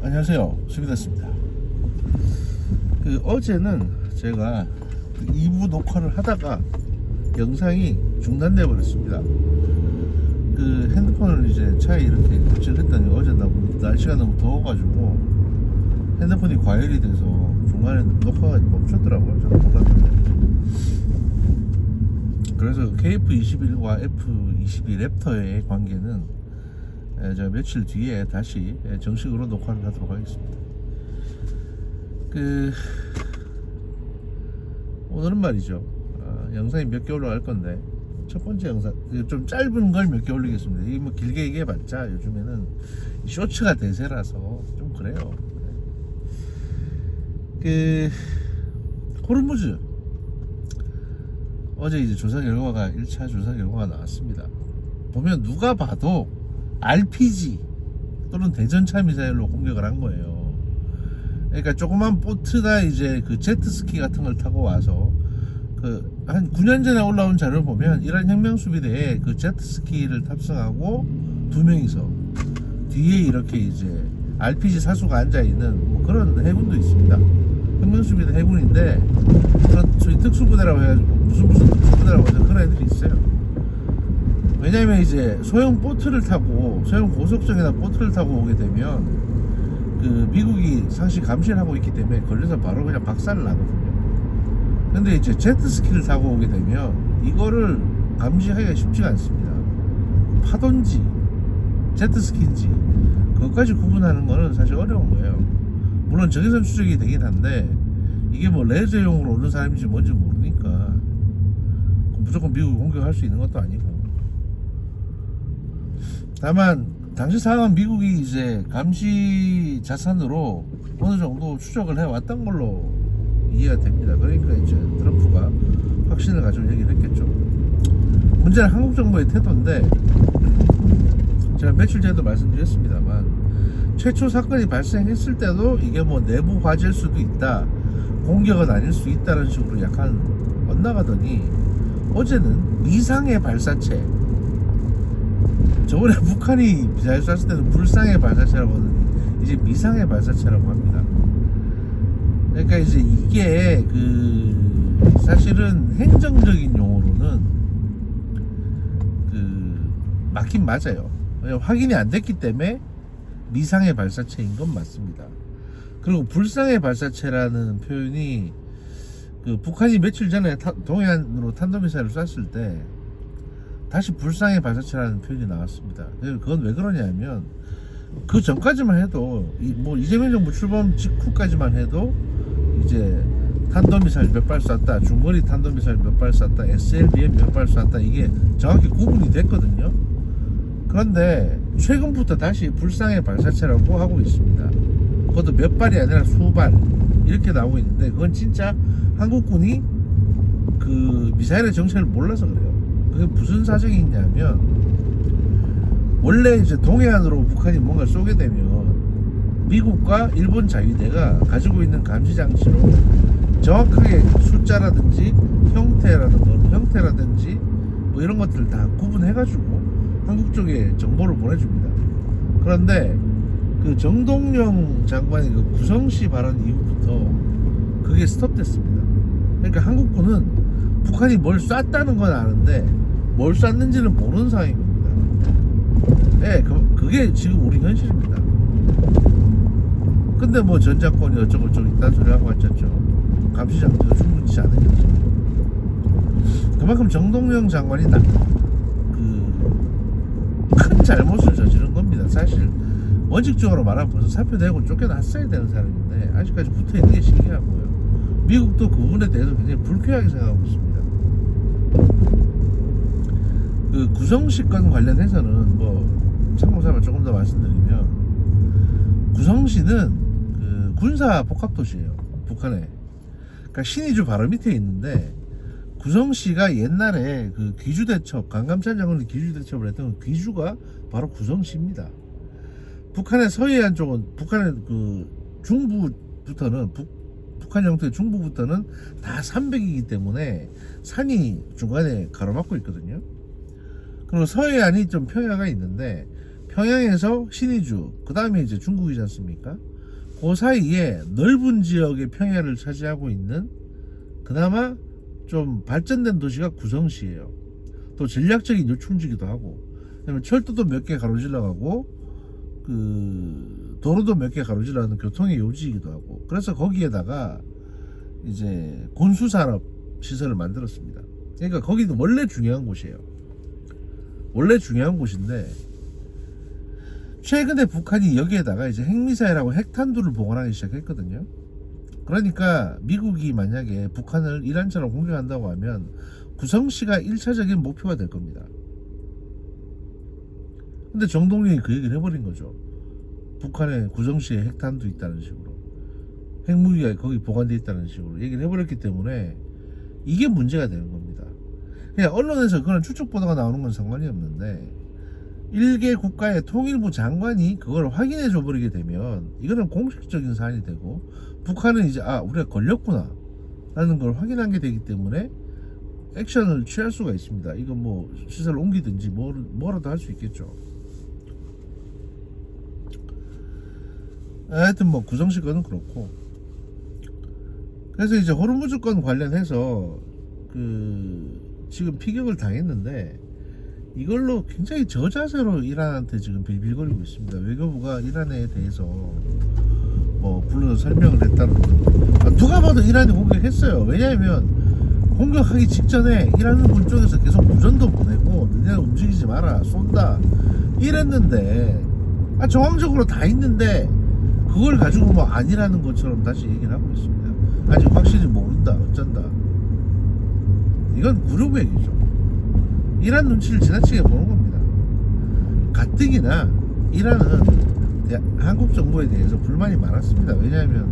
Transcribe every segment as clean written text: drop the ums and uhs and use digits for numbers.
안녕하세요, 수비다스입니다. 어제는 제가 2부 녹화를 하다가 영상이 중단돼 버렸습니다. 핸드폰을 이제 차에 이렇게 설치를 했더니 어제 날씨가 너무 더워가지고 핸드폰이 과열이 돼서 중간에 녹화가 멈췄더라고요. 저는 몰랐는데. 그래서 KF21과 F22 랩터의 관계는 제가 며칠 뒤에 다시 정식으로 녹화를 하도록 하겠습니다. 오늘은 말이죠, 영상이 몇 개 올라갈 건데 첫 번째 영상 좀 짧은 걸 몇 개 올리겠습니다. 이게 뭐 길게 얘기해봤자 요즘에는 쇼츠가 대세라서 좀 그래요. 호르무즈 어제 이제 조사 결과가 1차 조사 결과가 나왔습니다. 보면 누가 봐도 RPG 또는 대전차 미사일로 공격을 한 거예요. 그러니까 조그만 보트나 이제 제트스키 같은 걸 타고 와서 한 9년 전에 올라온 자료를 보면 이란 혁명수비대에 제트스키를 탑승하고 2명이서 뒤에 이렇게 이제 RPG 사수가 앉아있는 뭐 그런 해군도 있습니다. 혁명수비대 해군인데 그런 저희 특수부대라고 해가지고 무슨 특수부대라고 해서 그런 애들이 있어요. 왜냐면 이제 소형 보트를 타고 소형 고속정이나 보트를 타고 오게 되면 미국이 상시 감시를 하고 있기 때문에 걸려서 바로 그냥 박살을 나거든요. 근데 이제 제트스키를 타고 오게 되면 이거를 감시하기가 쉽지가 않습니다. 파도인지 제트스키인지 그것까지 구분하는 거는 사실 어려운 거예요. 물론 적외선 추적이 되긴 한데 이게 뭐 레저용으로 오는 사람인지 뭔지 모르니까 무조건 미국이 공격할 수 있는 것도 아니고. 다만 당시 상황은 미국이 이제 감시 자산으로 어느 정도 추적을 해왔던 걸로 이해가 됩니다. 그러니까 이제 트럼프가 확신을 가지고 얘기를 했겠죠. 문제는 한국 정부의 태도인데, 제가 며칠 전에도 말씀드렸습니다만 최초 사건이 발생했을 때도 이게 뭐 내부 화재일 수도 있다, 공격은 아닐 수 있다는 식으로 약간 엇나가더니 어제는 미상의 발사체, 저번에 북한이 미사일 쐈을 때는 불상의 발사체라고 하더니 이제 미상의 발사체라고 합니다. 그러니까 이제 이게 사실은 행정적인 용어로는 맞긴 맞아요. 확인이 안 됐기 때문에 미상의 발사체인 건 맞습니다. 그리고 불상의 발사체라는 표현이 북한이 며칠 전에 동해안으로 탄도미사일을 쐈을 때 다시 불상의 발사체라는 표현이 나왔습니다. 그건 왜 그러냐면 그 전까지만 해도 이재명 정부 출범 직후까지만 해도 이제 탄도미사일 몇 발 쐈다, 중거리 탄도미사일 몇 발 쐈다, SLBM 몇 발 쐈다, 이게 정확히 구분이 됐거든요. 그런데 최근부터 다시 불상의 발사체라고 하고 있습니다. 그것도 몇 발이 아니라 수발 이렇게 나오고 있는데 그건 진짜 한국군이 미사일의 정체를 몰라서 그래요. 그게 무슨 사정이 있냐면 원래 이제 동해안으로 북한이 뭔가를 쏘게 되면 미국과 일본 자위대가 가지고 있는 감시 장치로 정확하게 숫자라든지 형태라든지 뭐 이런 것들을 다 구분해가지고 한국 쪽에 정보를 보내줍니다. 그런데 정동영 장관의 구성시 발언 이후부터 그게 스톱됐습니다. 그러니까 한국군은 북한이 뭘 쐈다는 건 아는데 뭘 쐈는지는 모르는 상황인 겁니다. 네, 그게 지금 우리 현실입니다. 근데 뭐 전작권이 어쩌고저쩌고 있다는 소리 하고 왔잖죠. 감시 장치가 충분치 않으겠죠. 그만큼 정동영 장관이 큰 잘못을 저지른 겁니다. 사실 원칙적으로 말하면 벌써 사표내고 쫓겨났어야 되는 사람인데 아직까지 붙어있는 게 신기하고요. 미국도 그 부분에 대해서 굉장히 불쾌하게 생각하고 있습니다. 구성시 건 관련해서는 참고삼아 조금 더 말씀드리면, 구성시는 군사 복합도시예요, 북한에. 그러니까 신의주 바로 밑에 있는데 구성시가 옛날에 귀주대첩, 강감찬 장군이 귀주대첩을 했던 귀주가 바로 구성시입니다. 북한의 서해안 쪽은, 북한의 중부부터는 북한 영토의 중부부터는 다 산백이기 때문에 산이 중간에 가로막고 있거든요. 그리고 서해안이 좀 평야가 있는데 평양에서 신의주, 그 다음에 이제 중국이지 않습니까? 그 사이에 넓은 지역의 평야를 차지하고 있는 그나마 좀 발전된 도시가 구성시예요. 또 전략적인 요충지기도 하고, 그다음에 철도도 몇 개 가로질러가고, 그 도로도 몇 개 가로질러가는 교통의 요지이기도 하고, 그래서 거기에다가 이제 군수산업 시설을 만들었습니다. 그러니까 거기는 원래 중요한 곳이에요. 원래 중요한 곳인데 최근에 북한이 여기에다가 이제 핵미사일하고 핵탄두를 보관하기 시작했거든요. 그러니까 미국이 만약에 북한을 이란처럼 공격한다고 하면 구성시가 1차적인 목표가 될 겁니다. 근데 정동영이 그 얘기를 해버린 거죠. 북한의 구성시에 핵탄두 있다는 식으로, 핵무기가 거기 보관되어 있다는 식으로 얘기를 해버렸기 때문에 이게 문제가 되는 겁니다. 그냥 언론에서 그런 추측 보도가 나오는 건 상관이 없는데, 일개 국가의 통일부 장관이 그걸 확인해 줘 버리게 되면 이거는 공식적인 사안이 되고, 북한은 이제 우리가 걸렸구나 라는 걸 확인한 게 되기 때문에 액션을 취할 수가 있습니다. 이거 뭐 시설을 옮기든지 뭐라도 할 수 있겠죠. 하여튼 뭐 구성시 건은 그렇고, 그래서 이제 호르무즈 건 관련해서 지금 피격을 당했는데 이걸로 굉장히 저자세로 이란한테 지금 빌빌거리고 있습니다. 외교부가 이란에 대해서 뭐 불러서 설명을 했다는 거. 누가 봐도 이란이 공격했어요. 왜냐하면 공격하기 직전에 이란군 쪽에서 계속 무전도 보내고 너네 움직이지 마라, 쏜다 이랬는데, 정황적으로 다 있는데 그걸 가지고 뭐 아니라는 것처럼 다시 얘기를 하고 있습니다. 아직 확실히 모른다, 어쩐다. 이건 구려부 얘기죠. 이란 눈치를 지나치게 보는 겁니다. 가뜩이나 이란은 한국 정부에 대해서 불만이 많았습니다. 왜냐하면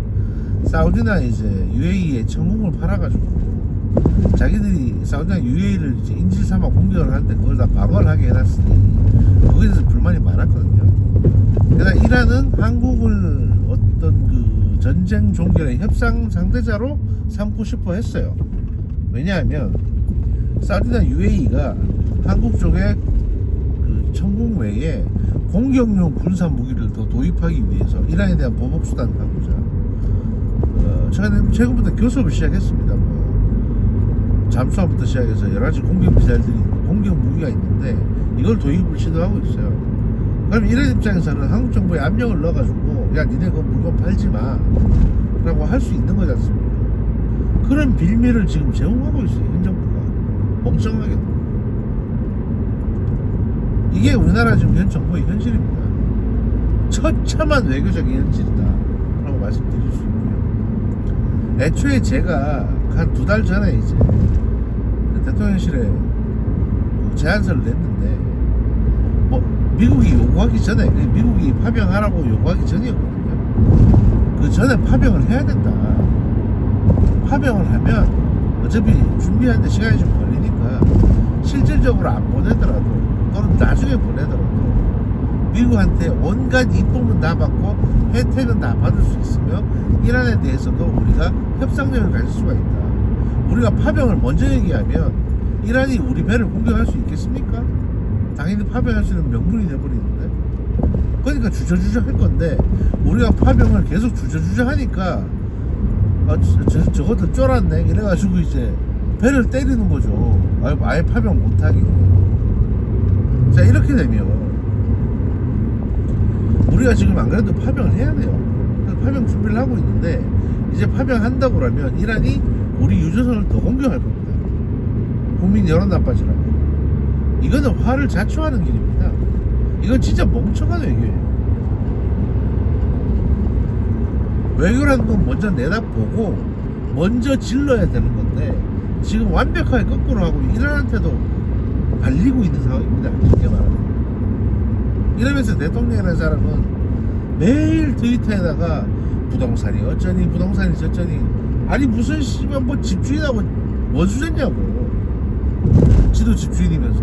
사우디나 이제 UAE에 천국을 팔아가지고 자기들이 사우디나 UAE를 이제 인질 삼아 공격을 하는데 그걸 다 방어를 하게 해놨으니 거기에 대해서 불만이 많았거든요. 그러나 이란은 한국을 어떤 그 전쟁 종결의 협상 상대자로 삼고 싶어 했어요. 왜냐하면 사우디나 UAE가 한국 쪽에 그 천국 외에 공격용 군사 무기를 더 도입하기 위해서 이란에 대한 보복 수단을 하고자 최근부터 교섭을 시작했습니다. 뭐 잠수함부터 시작해서 여러 가지 공격 미사일들이, 공격 무기가 있는데 이걸 도입을 시도하고 있어요. 그럼 이란 입장에서는 한국 정부에 압력을 넣어가지고 야 니네 그 물건 팔지 마 라고 할 수 있는 거지 않습니까? 그런 빌미를 지금 제공하고 있어요. 현 정부가 멍청하게. 이게 우리나라 지금 현 정부의 현실입니다. 처참한 외교적인 현실이다 라고 말씀드릴 수 있고요. 애초에 제가 한 2달 전에 이제 대통령실에 제안서를 냈는데, 뭐 미국이 요구하기 전에, 미국이 파병하라고 요구하기 전이었거든요. 그 전에 파병을 해야 된다. 파병을 하면 어차피 준비하는데 시간이 좀 걸리니까 실질적으로 안 보내더라도 또는 나중에 보내더라도 미국한테 온갖 이쁨은 다 받고 혜택은 다 받을 수 있으며 이란에 대해서도 우리가 협상력을 가질 수가 있다. 우리가 파병을 먼저 얘기하면 이란이 우리 배를 공격할 수 있겠습니까? 당연히 파병할 수 있는 명분이 돼버리는데, 그러니까 주저주저 할 건데 우리가 파병을 계속 주저주저 하니까 저것도 쫄았네 이래가지고 이제 배를 때리는 거죠. 아예 파병 못하게. 자, 이렇게 되면 우리가 지금 안 그래도 파병을 해야 돼요. 그래서 파병 준비를 하고 있는데 이제 파병한다고 그러면 이란이 우리 유조선을 더 공격할 겁니다. 국민 여론 나빠지라고. 이거는 화를 자초하는 길입니다. 이건 진짜 멍청한 외교예요. 외교라는 건 먼저 내다보고 먼저 질러야 되는 건데 지금 완벽하게 거꾸로 하고 이란한테도 발리고 있는 상황입니다. 쉽게 말하면. 이러면서 대통령이라는 사람은 매일 트위터에다가 부동산이 어쩌니 부동산이 저쩌니, 아니 무슨 씨발 뭐 집주인하고 원수졌냐고. 지도 집주인이면서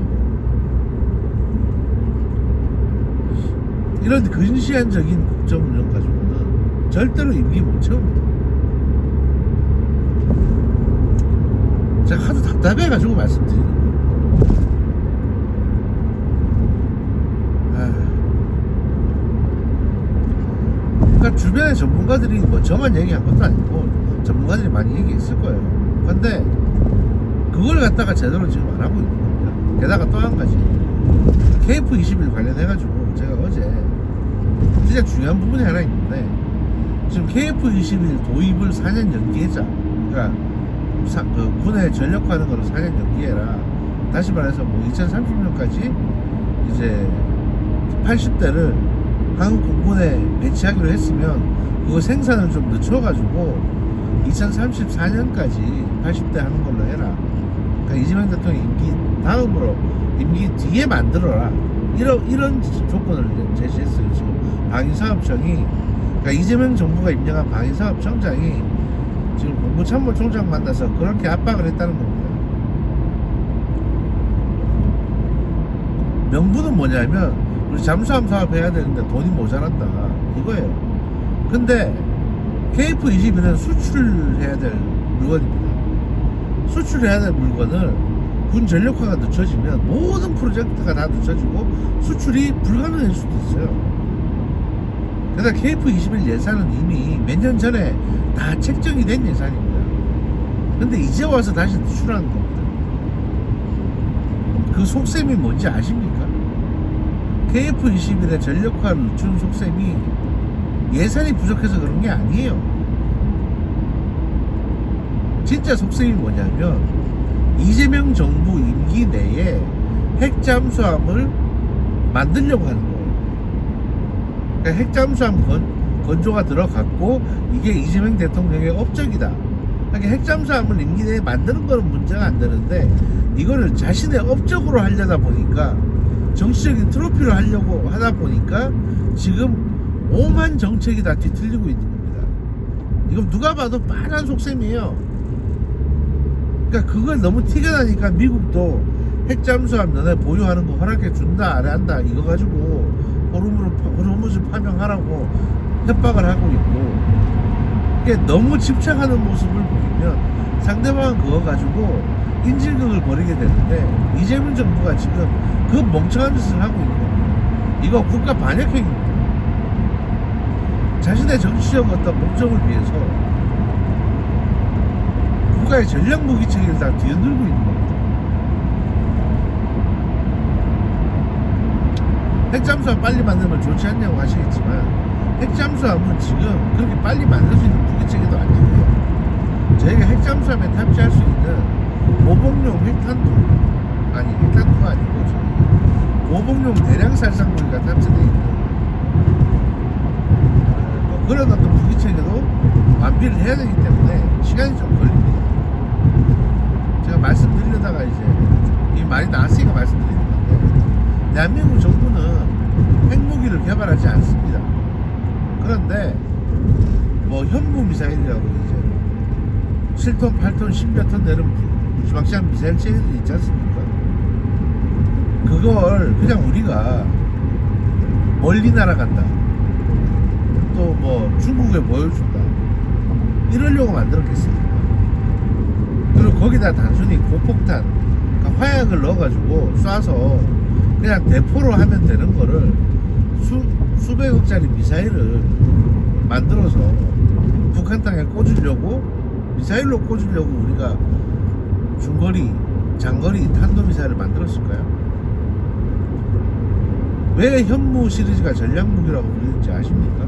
이런 근시안적인 국정 운영 가지고는 절대로 임기 못 채웁니다. 제가 하도 답답해가지고 말씀드리는 거예요. 그러니까 주변에 전문가들이 뭐 저만 얘기한 것도 아니고 전문가들이 많이 얘기했을 거예요. 근데 그걸 갖다가 제대로 지금 안 하고 있는 겁니다. 게다가 또 한 가지 KF21 관련해가지고 제가 어제 진짜 중요한 부분이 하나 있는데 지금 KF21 도입을 4년 연기하자. 그러니까 그 군에 전력화하는 거를 4년 연기해라. 다시 말해서 뭐 2030년까지 이제 80대를 한국 공군에 배치하기로 했으면 그거 생산을 좀 늦춰가지고 2034년까지 80대 하는 걸로 해라. 그러니까 이재명 대통령 임기 다음으로 임기 뒤에 만들어라. 이런 조건을 제시했어요. 지금 방위사업청이 그러니까 이재명 정부가 임명한 방위사업청장이 지금 공무참모총장 만나서 그렇게 압박을 했다는 겁니다. 명분은 뭐냐면 우리 잠수함 사업해야 되는데 돈이 모자란다 이거예요. 근데 KF21은 수출해야 될 물건입니다. 수출해야 될 물건을 군 전력화가 늦춰지면 모든 프로젝트가 다 늦춰지고 수출이 불가능할 수도 있어요. 그래서 KF21 예산은 이미 몇 년 전에 다 책정이 된 예산입니다. 근데 이제 와서 다시 수출하는 겁니다. 그 속셈이 뭔지 아십니까? KF21의 전력화를 늦춘 속셈이 예산이 부족해서 그런 게 아니에요. 진짜 속셈이 뭐냐면 이재명 정부 임기 내에 핵잠수함을 만들려고 하는 거예요. 그러니까 핵잠수함 건조가 들어갔고 이게 이재명 대통령의 업적이다. 그러니까 핵잠수함을 임기 내에 만드는 거는 문제가 안 되는데 이거를 자신의 업적으로 하려다 보니까 정치적인 트로피로 하려고 하다 보니까 지금 오만 정책이 다 뒤틀리고 있는 겁니다. 이건 누가 봐도 뻔한 속셈이에요. 그러니까 그걸 너무 티가 나니까 미국도 핵잠수함 너네 보유하는 거 허락해 준다 안 한다 이거 가지고 호르무즈 파병하라고 협박을 하고 있고 이게 너무 집착하는 모습을 보이면 상대방은 그거 가지고 인질극을 벌이게 되는데 이재명 정부가 지금 그 멍청한 짓을 하고 있는 겁니다. 이거 국가 반역행위입니다. 자신의 정치적 어떤 목적을 위해서 국가의 전략무기 체계를 다 뒤흔들고 있는 겁니다. 핵잠수함 빨리 만들면 좋지 않냐고 하시겠지만 핵잠수함은 지금 그렇게 빨리 만들 수 있는 무기 체계도 아니고요. 저희가 핵잠수함에 탑재할 수 있는 보복용 핵탄두 핵탄두가 아니고 저희 보복용 대량 살상무기가 탑재되어 있는 그런 어떤 무기 체계도 완비를 해야 되기 때문에 시간이 좀 걸립니다. 제가 말씀드리려다가 이제 이 말이 나왔으니까 말씀드리는 건데 대한민국 정부는 핵무기를 개발하지 않습니다. 그런데 뭐 현무 미사일이라고 이제 7톤, 8톤, 10몇 톤 되는 무지막지한 미사일 체계들이 있지 않습니까? 그걸 그냥 우리가 멀리 날아간다 또 뭐 중국에 보여준다 이러려고 만들었겠습니까? 그리고 거기다 단순히 고폭탄 그러니까 화약을 넣어가지고 쏴서 그냥 대포로 하면 되는 거를 수백억짜리 미사일을 만들어서 북한 땅에 꽂으려고 미사일로 꽂으려고 우리가 중거리, 장거리 탄도미사일을 만들었을까요? 왜 현무 시리즈가 전략무기라고 부르는지 아십니까?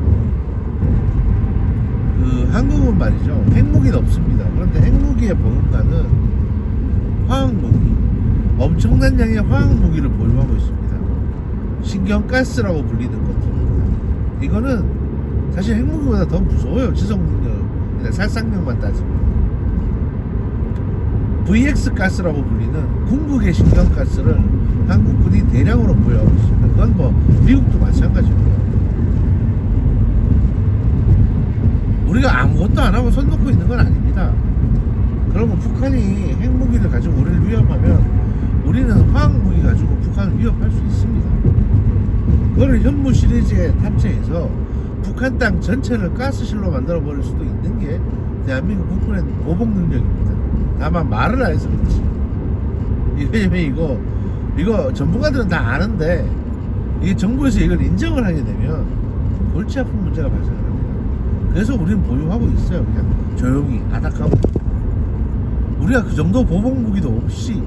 그 한국은 말이죠 핵무기는 없습니다. 그런데 핵무기의 보급가는 화학무기 엄청난 양의 화학무기를 보유하고 있습니다. 신경가스라고 불리는 것들입니다. 이거는 사실 핵무기보다 더 무서워요. 지속능력, 살상력만 따지면 VX 가스라고 불리는 궁극의 신경가스를 한국군이 대량으로 보유하고 있습니다. 그건 뭐 미국도 마찬가지고요. 우리가 아무것도 안 하고 손 놓고 있는 건 아닙니다. 그러면 북한이 핵무기를 가지고 우리를 위협하면 우리는 화학무기 가지고 북한을 위협할 수 있습니다. 그거를 현무 시리즈에 탑재해서 북한 땅 전체를 가스실로 만들어 버릴 수도 있는 게 대한민국 국군의 보복 능력입니다. 다만 말을 안 해서 그렇지. 이거 전문가들은 다 아는데 이게 정부에서 이걸 인정을 하게 되면 골치 아픈 문제가 발생합니다. 그래서 우리는 보유하고 있어요. 그냥 조용히 아닥하고. 우리가 그 정도 보복 무기도 없이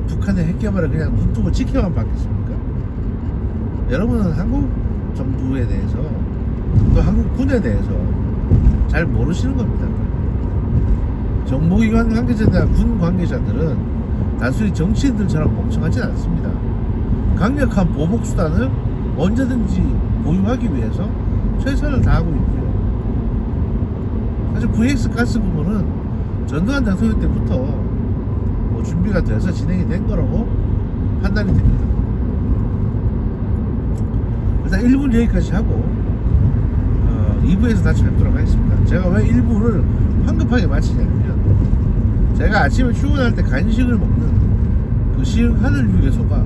북한의 핵 개발을 그냥 눈 뜨고 지켜만 받겠습니까? 여러분은 한국 정부에 대해서 또 한국 군에 대해서 잘 모르시는 겁니다. 정보기관 관계자들이나 군 관계자들은 단순히 정치인들처럼 멍청하지 않습니다. 강력한 보복수단을 언제든지 보유하기 위해서 최선을 다하고 있고요. 사실 VX 가스 부분은 전두환 대통령 때부터 뭐 준비가 돼서 진행이 된 거라고 판단이 됩니다. 일단 1부는 여기까지 하고 2부에서 다시 뵙도록 하겠습니다. 제가 왜 1부를 황급하게 마치냐면 제가 아침에 출근할 때 간식을 먹는 그 시흥 하늘 휴게소가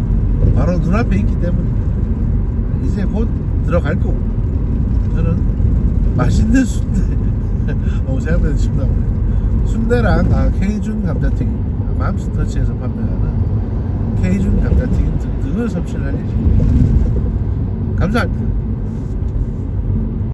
바로 눈앞에 있기 때문입니다. 이제 곧 들어갈 거고 저는 맛있는 순대 생각보다 춥다 순대랑 K준 감자튀김 맘스터치에서 판매하는 K준 감자튀김 등등을 섭취를 할 예정입니다. 감사합니다.